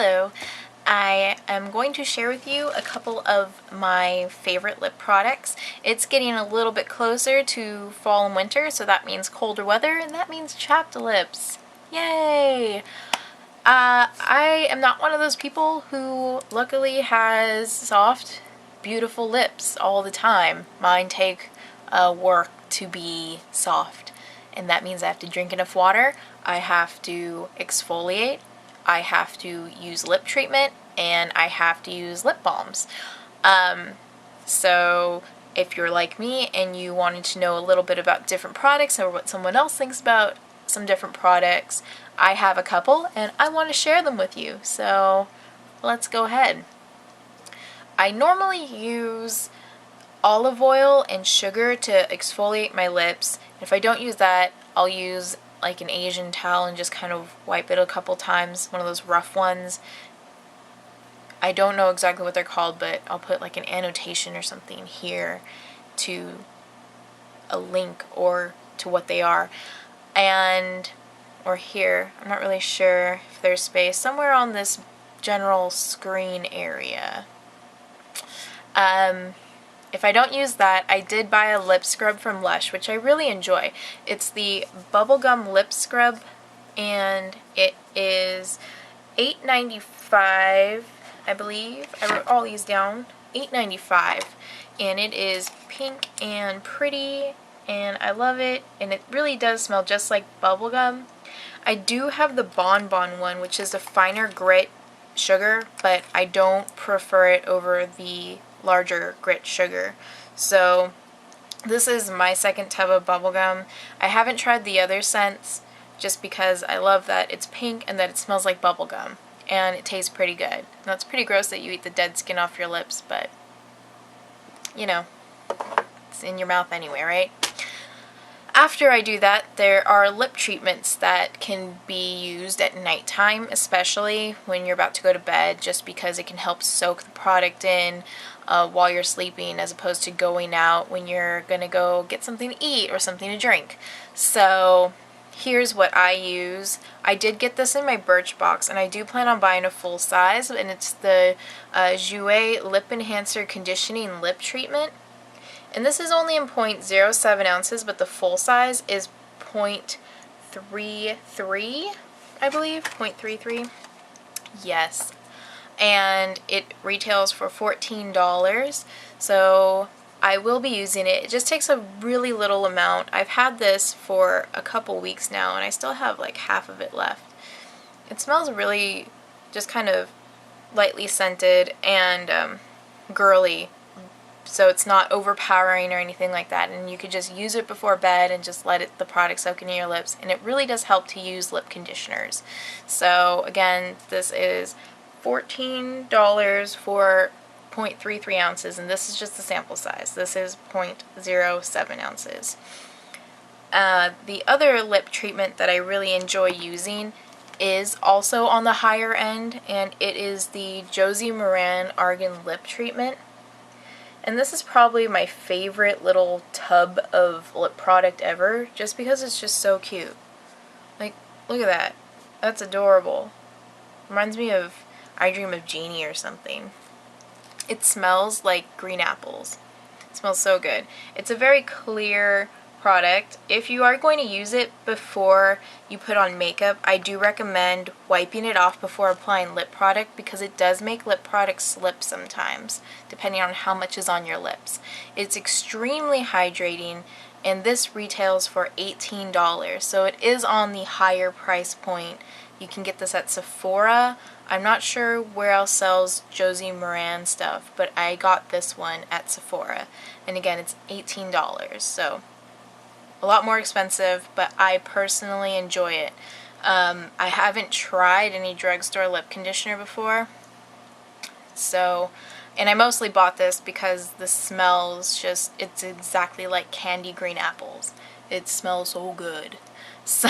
Hello, I am going to share with you a couple of my favorite lip products. It's getting a little bit closer to fall and winter, so that means colder weather, and that means chapped lips. Yay! I am not one of those people who luckily has soft, beautiful lips all the time. Mine take work to be soft, and that means I have to drink enough water, I have to exfoliate, I have to use lip treatment, and I have to use lip balms. So if you're like me and you wanted to know a little bit about different products or what someone else thinks about some different products, I have a couple and I want to share them with you. So let's go ahead. I normally use olive oil and sugar to exfoliate my lips. If I don't use that, I'll use like an Asian towel and just kind of wipe it a couple times, one of those rough ones. I don't know exactly what they're called, but I'll put like an annotation or something here to a link or to what they are. Or here, I'm not really sure if there's space, somewhere on this general screen area. If I don't use that, I did buy a lip scrub from Lush, which I really enjoy. It's the Bubblegum Lip Scrub, and it is $8.95, I believe. I wrote all these down. $8.95, and it is pink and pretty, and I love it, and it really does smell just like bubblegum. I do have the Bonbon one, which is a finer grit sugar, but I don't prefer it over the larger grit sugar. So this is my second tub of bubblegum. I haven't tried the other scents just because I love that it's pink and that it smells like bubblegum, and it tastes pretty good. Now, it's pretty gross that you eat the dead skin off your lips, but you know, it's in your mouth anyway, right? After I do that, there are lip treatments that can be used at nighttime, especially when you're about to go to bed, just because it can help soak the product in while you're sleeping, as opposed to going out when you're gonna go get something to eat or something to drink. So here's what I use. I did get this in my Birchbox, and I do plan on buying a full size, and it's the Jouer Lip Enhancer Conditioning Lip Treatment. And this is only in 0.07 ounces, but the full size is 0.33, I believe. 0.33. Yes. And it retails for $14. So I will be using it. It just takes a really little amount. I've had this for a couple weeks now, and I still have like half of it left. It smells really just kind of lightly scented and girly. So it's not overpowering or anything like that, and you could just use it before bed and just let the product soak into your lips, and it really does help to use lip conditioners. So again, this is $14 for 0.33 ounces, and this is just the sample size. This is 0.07 ounces. The other lip treatment that I really enjoy using is also on the higher end, and it is the Josie Maran Argan Lip Treatment. And this is probably my favorite little tub of lip product ever, just because it's just so cute. Like, look at that. That's adorable. Reminds me of I Dream of Jeannie or something. It smells like green apples. It smells so good. It's a very clear product. If you are going to use it before you put on makeup, I do recommend wiping it off before applying lip product, because it does make lip product slip sometimes, depending on how much is on your lips. It's extremely hydrating, and this retails for $18, so it is on the higher price point. You can get this at Sephora. I'm not sure where else sells Josie Maran stuff, but I got this one at Sephora, and again, it's $18, so a lot more expensive, but I personally enjoy it. I haven't tried any drugstore lip conditioner before, so, and I mostly bought this because the smells just, it's exactly like candy green apples. It smells so good. So,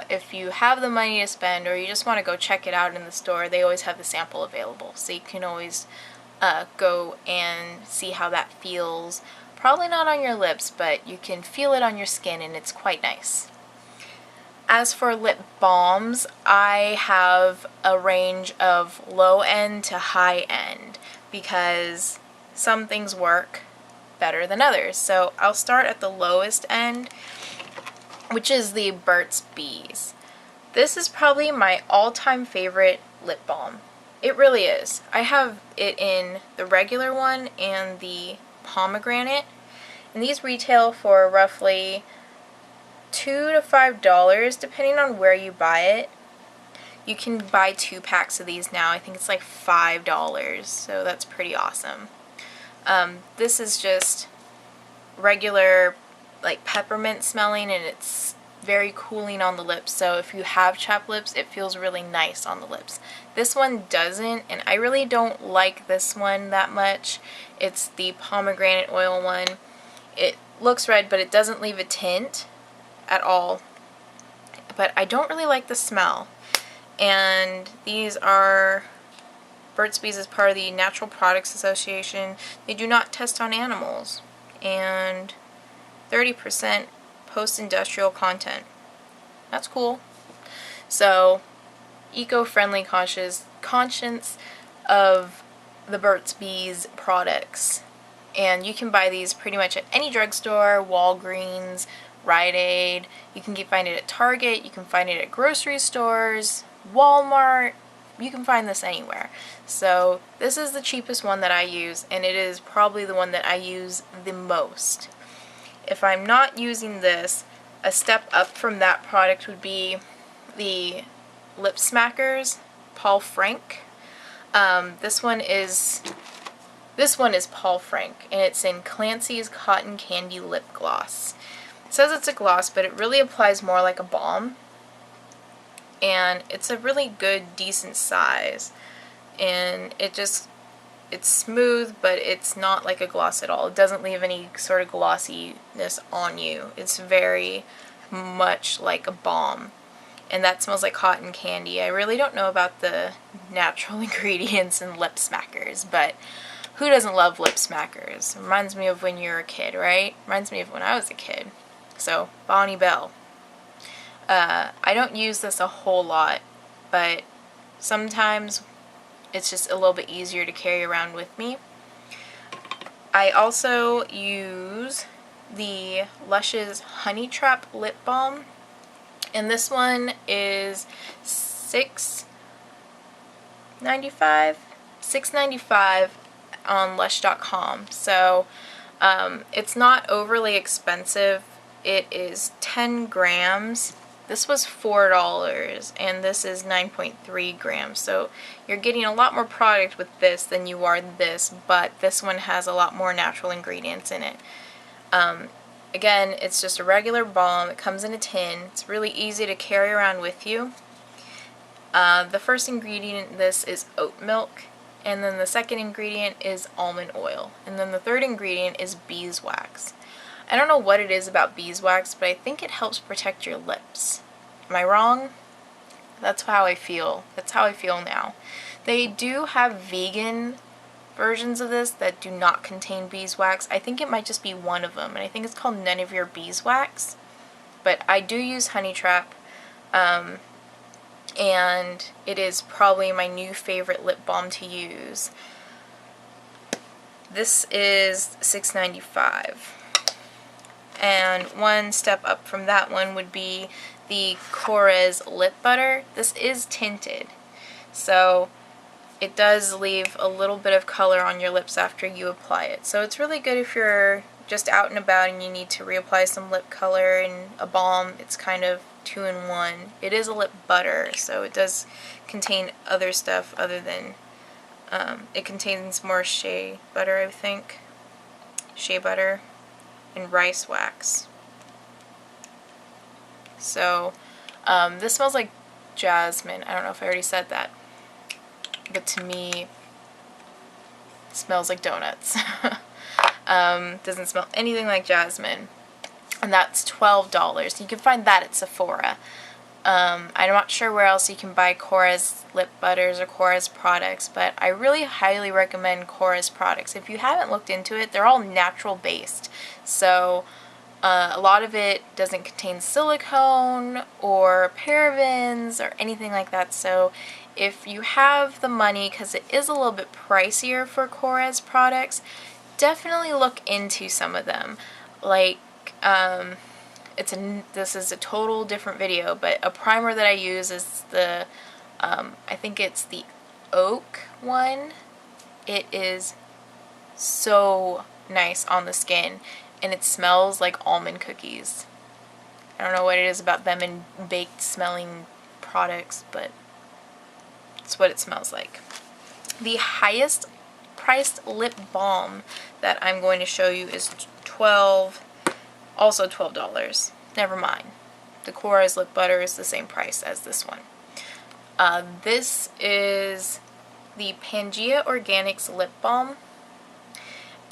if you have the money to spend, or you just want to go check it out in the store, they always have the sample available, so you can always go and see how that feels. Probably not on your lips, but you can feel it on your skin, and it's quite nice. As for lip balms, I have a range of low end to high end because some things work better than others. So I'll start at the lowest end, which is the Burt's Bees. This is probably my all-time favorite lip balm. It really is. I have it in the regular one and the pomegranate, and these retail for roughly $2 to $5 depending on where you buy it. You can buy 2 packs of these now. I think it's like $5, so that's pretty awesome. This is just regular like peppermint smelling, and it's very cooling on the lips, so if you have chapped lips, it feels really nice on the lips. This one doesn't, and I really don't like this one that much. It's the pomegranate oil one. It looks red, but it doesn't leave a tint at all. But I don't really like the smell. And these are Burt's Bees is part of the Natural Products Association. They do not test on animals. And 30% post-industrial content. That's cool. So, eco-friendly conscience of the Burt's Bees products. And you can buy these pretty much at any drugstore, Walgreens, Rite Aid. You can find it at Target, you can find it at grocery stores, Walmart. You can find this anywhere. So this is the cheapest one that I use, and it is probably the one that I use the most. If I'm not using this, a step up from that product would be the Lip Smackers Paul Frank. This one is Paul Frank, and it's in Clancy's Cotton Candy Lip Gloss. It says it's a gloss, but it really applies more like a balm, and it's a really good, decent size, and it's smooth, but it's not like a gloss at all. It doesn't leave any sort of glossiness on you. It's very much like a balm, and that smells like cotton candy. I really don't know about the natural ingredients in lip smackers, but who doesn't love lip smackers? It reminds me of when you were a kid, right? Reminds me of when I was a kid. So, Bonnie Bell. I don't use this a whole lot, but sometimes it's just a little bit easier to carry around with me. I also use the Lush's Honey Trap Lip Balm, and this one is $6.95 on Lush.com. So it's not overly expensive. It is 10 grams. This was $4, and this is 9.3 grams. So you're getting a lot more product with this than you are this, but this one has a lot more natural ingredients in it. Again, it's just a regular balm. It comes in a tin. It's really easy to carry around with you. The first ingredient in this is oat milk, and then the second ingredient is almond oil, and then the third ingredient is beeswax. I don't know what it is about beeswax, but I think it helps protect your lips. Am I wrong? That's how I feel. That's how I feel now. They do have vegan versions of this that do not contain beeswax. I think it might just be one of them, and I think it's called None of Your Beeswax. But I do use Honey Trap, and it is probably my new favorite lip balm to use. This is $6.95. And one step up from that one would be the Korres Lip Butter. This is tinted, so it does leave a little bit of color on your lips after you apply it. So it's really good if you're just out and about and you need to reapply some lip color and a balm. It's kind of 2-in-1. It is a lip butter, so it does contain other stuff other than, it contains more shea butter, I think. Shea butter and rice wax. So this smells like jasmine. I don't know if I already said that, but to me it smells like donuts. Doesn't smell anything like jasmine, and that's $12. You can find that at Sephora. I'm not sure where else you can buy Korres lip butters or Korres products, but I really highly recommend Korres products. If you haven't looked into it, they're all natural based. So A lot of it doesn't contain silicone or parabens or anything like that, so if you have the money, because it is a little bit pricier for Korres products, definitely look into some of them. Like, this is a total different video, but a primer that I use is the, I think it's the oak one. It is so nice on the skin, and it smells like almond cookies. I don't know what it is about them and baked smelling products, but it's what it smells like. The highest priced lip balm that I'm going to show you is also $12. Never mind. The Korres lip butter is the same price as this one. This is the Pangea Organics lip balm,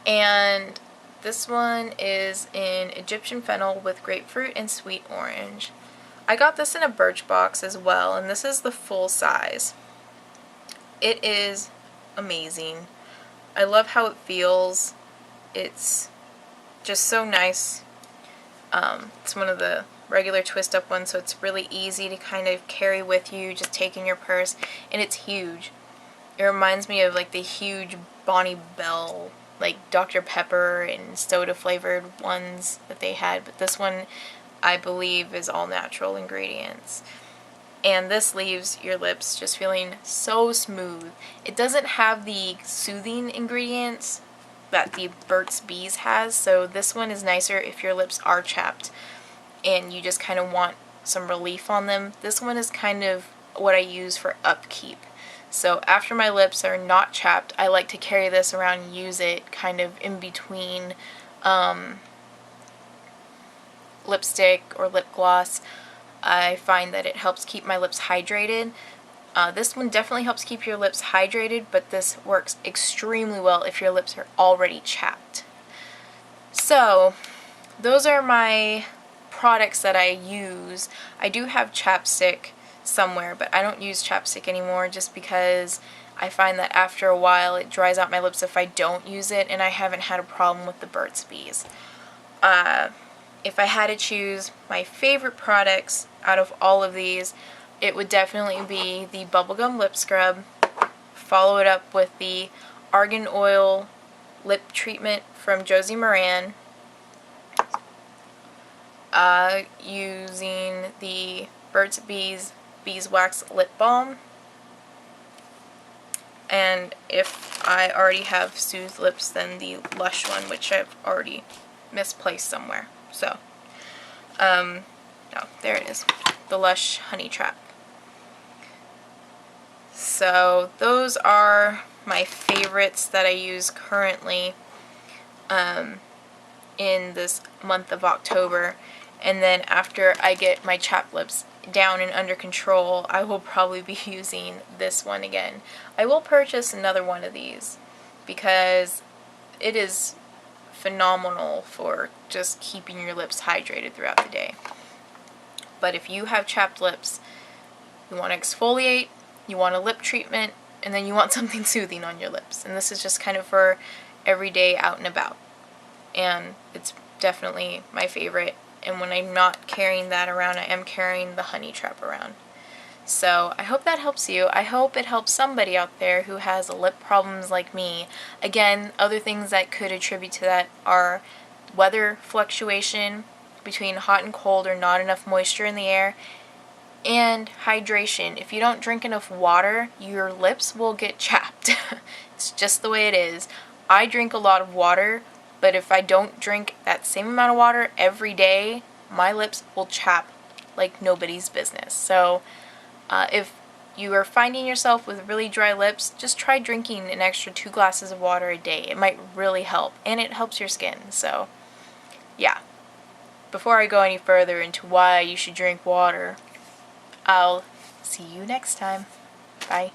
and this one is in Egyptian fennel with grapefruit and sweet orange. I got this in a Birchbox as well, and this is the full size. It is amazing. I love how it feels. It's just so nice. It's one of the regular twist up ones, so it's really easy to kind of carry with you, just take in your purse, and it's huge. It reminds me of like the huge Bonnie Bell, like Dr. Pepper and soda flavored ones that they had, but this one I believe is all natural ingredients. And this leaves your lips just feeling so smooth. It doesn't have the soothing ingredients that the Burt's Bees has, so this one is nicer if your lips are chapped and you just kind of want some relief on them. This one is kind of what I use for upkeep. So after my lips are not chapped, I like to carry this around and use it kind of in between lipstick or lip gloss. I find that it helps keep my lips hydrated. This one definitely helps keep your lips hydrated, but this works extremely well if your lips are already chapped. So those are my products that I use. I do have chapstick somewhere, but I don't use chapstick anymore just because I find that after a while it dries out my lips if I don't use it, and I haven't had a problem with the Burt's Bees. If I had to choose my favorite products out of all of these, it would definitely be the Bubblegum Lip Scrub. Follow it up with the Argan Oil Lip Treatment from Josie Maran. Using the Burt's Bees Beeswax Lip Balm. And if I already have Soothe Lips, then the Lush one, which I've already misplaced somewhere. So, no, there it is. The Lush Honey Trap. So those are my favorites that I use currently in this month of October. And then after I get my chapped lips down and under control, I will probably be using this one again. I will purchase another one of these because it is phenomenal for just keeping your lips hydrated throughout the day. But if you have chapped lips, you want to exfoliate, you want a lip treatment, and then you want something soothing on your lips. And this is just kind of for every day out and about. And it's definitely my favorite. And when I'm not carrying that around, I am carrying the Honey Trap around. So I hope that helps you. I hope it helps somebody out there who has lip problems like me. Again, other things that could attribute to that are weather fluctuation between hot and cold or not enough moisture in the air, and hydration. If you don't drink enough water, your lips will get chapped. It's just the way it is. I drink a lot of water, but if I don't drink that same amount of water every day, my lips will chap like nobody's business. So if you are finding yourself with really dry lips, just try drinking an extra 2 glasses of water a day. It might really help, and it helps your skin. So yeah, before I go any further into why you should drink water, I'll see you next time. Bye.